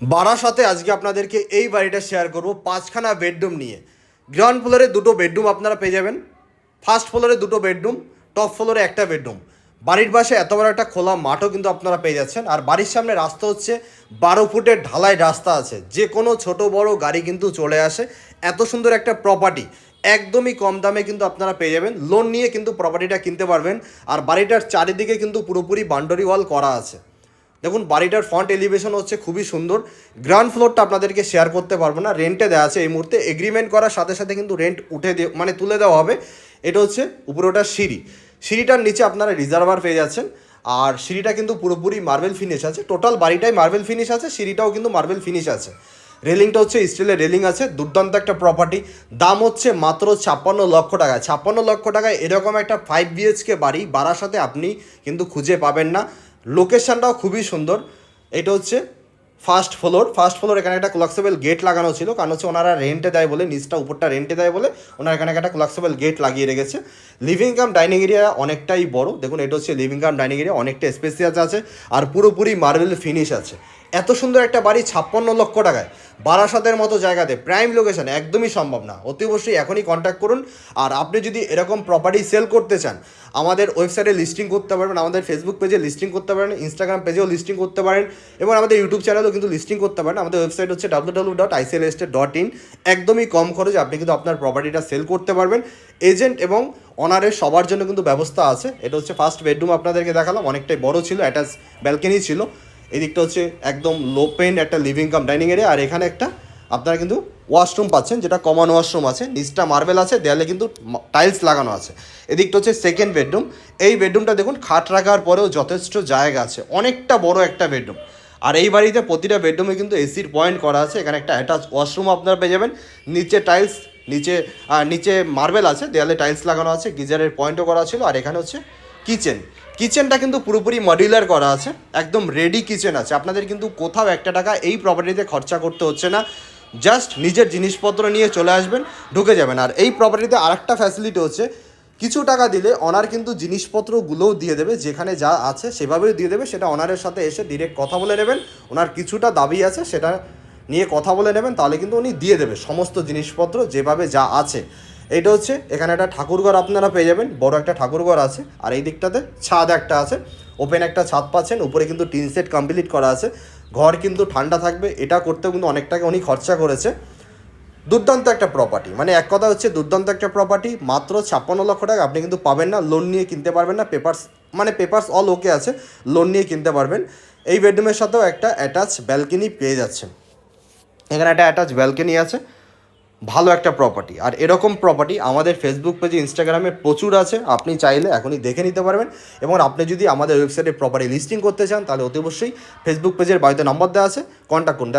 বারাসাতে আজকে আপনাদেরকে এই বাড়িটা শেয়ার করব 5খানা বেডরুম নিয়ে। গ্রাউন্ড ফ্লোরে 2টো বেডরুম আপনারা পেয়ে যাবেন, ফার্স্ট ফ্লোরে 2টো বেডরুম, টপ ফ্লোরে একটা বেডরুম। বাড়ির পাশে এত বড় একটা খোলা মাঠও কিন্তু আপনারা পেয়ে যাচ্ছেন। আর বাড়ির সামনে রাস্তা হচ্ছে 12 ফুটের ঢালাই রাস্তা আছে, যে কোনো ছোট বড় গাড়ি কিন্তু চলে আসে। এত সুন্দর একটা প্রপার্টি একদমই কম দামে কিন্তু আপনারা পেয়ে যাবেন। লোন নিয়ে কিন্তু প্রপার্টিটা কিনতে পারবেন। আর বাড়িটার চারিদিকে কিন্তু পুরোপুরি বাউন্ডারি ওয়াল করা আছে। দেখুন বাড়িটার ফ্রন্ট এলিভেশন হচ্ছে খুবই সুন্দর। গ্রাউন্ড ফ্লোরটা আপনাদেরকে শেয়ার করতে পারবো না, রেন্টে দেওয়া আছে এই মুহূর্তে। এগ্রিমেন্ট করার সাথে সাথে কিন্তু রেন্ট তুলে দেওয়া হবে। এটা হচ্ছে উপরে ওটা সিঁড়িটার নিচে আপনারা রিজার্ভার পেয়ে যাচ্ছেন। আর সিঁড়িটা কিন্তু পুরোপুরি মার্বেল ফিনিশ আছে, টোটাল বাড়িটাই মার্বেল ফিনিশ আছে, সিঁড়িটাও কিন্তু মার্বেল ফিনিশ আছে। রেলিংটা হচ্ছে স্টিলের রেলিং আছে। দুর্দান্ত একটা প্রপার্টি। দাম হচ্ছে মাত্র 56 লক্ষ টাকা। 56 লক্ষ টাকায় এরকম একটা 5 BHK বাড়ি বারাসাতে আপনি কিন্তু খুঁজে পাবেন না। লোকেশানটাও খুবই সুন্দর। এটা হচ্ছে ফার্স্ট ফ্লোর এখানে একটা কোলাক্সেবল গেট লাগানো ছিল, কারণ হচ্ছে ওনারা রেন্টে দেয় বলে, নিচটা উপরটা রেন্টে দেয় বলে ওনারা এখানে একটা কোলাক্সেবল গেট লাগিয়ে রেখেছে। লিভিং কাম ডাইনিং এরিয়া অনেকটাই বড়। দেখুন এটা হচ্ছে লিভিং কাম ডাইনিং এরিয়া, অনেকটা স্পেসিয়াস আছে আর পুরোপুরি মার্বেল ফিনিশ আছে। এত সুন্দর একটা বাড়ি 56 লক্ষ টাকায় বারাসাতের মতো জায়গাতে প্রাইম লোকেশন একদমই সম্ভব না। অতি অবশ্যই এখনই কন্ট্যাক্ট করুন। আর আপনি যদি এরকম প্রপার্টি সেল করতে চান, আমাদের ওয়েবসাইটে লিস্টিং করতে পারবেন, আমাদের ফেসবুক পেজে লিস্টিং করতে পারেন, ইনস্টাগ্রাম পেজেও লিস্টিং করতে পারেন এবং আমাদের ইউটিউব চ্যানেলেও কিন্তু লিস্টিং করতে পারেন। আমাদের ওয়েবসাইট হচ্ছে www.iclestate.in। একদমই কম খরচে আপনি কিন্তু আপনার প্রপার্টিটা সেল করতে পারবেন। এজেন্ট এবং অনারের সবার জন্য কিন্তু ব্যবস্থা আছে। এটা হচ্ছে ফার্স্ট বেডরুম আপনাদেরকে দেখালাম, অনেকটাই বড় ছিল, অ্যাটাচ ব্যালকনি ছিল। এদিকটা হচ্ছে একদম লো পেন একটা লিভিং কাম ডাইনিং এরিয়া। আর এখানে একটা আপনারা কিন্তু ওয়াশরুম পাচ্ছেন, যেটা কমন ওয়াশরুম আছে, নিচটা মার্বেল আছে, দেয়ালে কিন্তু টাইলস লাগানো আছে। এদিকটা হচ্ছে সেকেন্ড বেডরুম। এই বেডরুমটা দেখুন খাট রাখার পরেও যথেষ্ট জায়গা আছে, অনেকটা বড় একটা বেডরুম। আর এই বাড়িতে প্রতিটা বেডরুমে কিন্তু এসির পয়েন্ট করা আছে। এখানে একটা অ্যাটাচ ওয়াশরুম আপনারা পেয়ে যাবেন। নিচে টাইলস, নিচে মার্বেল আছে, দেয়ালে টাইলস লাগানো আছে, গিজারের পয়েন্টও করা ছিল। আর এখানে হচ্ছে কিচেনটা কিন্তু পুরোপুরি মডিউলার করা আছে, একদম রেডি কিচেন আছে। আপনাদের কিন্তু কোথাও একটা টাকা এই প্রপার্টিতে খরচা করতে হচ্ছে না, জাস্ট নিজের জিনিসপত্র নিয়ে চলে আসবেন, ঢুকে যাবেন। আর এই প্রপার্টিতে আরেকটা ফ্যাসিলিটি হচ্ছে, কিছু টাকা দিলে অনার কিন্তু জিনিসপত্রগুলোও দিয়ে দেবে, যেখানে যা আছে সেভাবেই দিয়ে দেবে। সেটা অনারের সাথে এসে ডিরেক্ট কথা বলে নেবেন, ওনার কিছুটা দাবি আছে সেটা নিয়ে কথা বলে নেবেন, তাহলে কিন্তু উনি দিয়ে দেবে সমস্ত জিনিসপত্র যেভাবে যা আছে। এইটা হচ্ছে এখানে একটা ঠাকুরঘর আপনারা পেয়ে যাবেন, বড় একটা ঠাকুরঘর আছে। আর এই দিকটাতে ছাদ একটা আছে, ওপেন একটা ছাদ পাচ্ছেন, উপরে কিন্তু টিন সেট কমপ্লিট করা আছে। ঘর কিন্তু ঠান্ডা থাকবে, এটা করতেও কিন্তু অনেক টাকা উনি খরচা করেছে। দুর্দান্ত একটা প্রপার্টি, মানে এক কথা হচ্ছে দুর্দান্ত একটা প্রপার্টি। মাত্র 56 লক্ষ টাকা আপনি কিন্তু পাবেন না, লোন নিয়ে কিনতে পারবেন না। পেপারস অল ওকে আছে, লোন নিয়ে কিনতে পারবেন। এই বেডরুমের সাথেও একটা অ্যাটাচ ব্যালকনি পেয়ে যাচ্ছেন। এখানে একটা অ্যাটাচ ব্যালকনি আছে, ভালো একটা প্রপার্টি। আর এরকম প্রপার্টি আমাদের ফেসবুক পেজে, ইনস্টাগ্রামে প্রচুর আছে, আপনি চাইলে এখনই দেখে নিতে পারবেন। এবং আপনি যদি আমাদের ওয়েবসাইটে প্রপার্টি লিস্টিং করতে চান, তাহলে অতি অবশ্যই ফেসবুক পেজের বাড়িতে নম্বর দেওয়া আছে, কন্ট্যাক্ট করুন।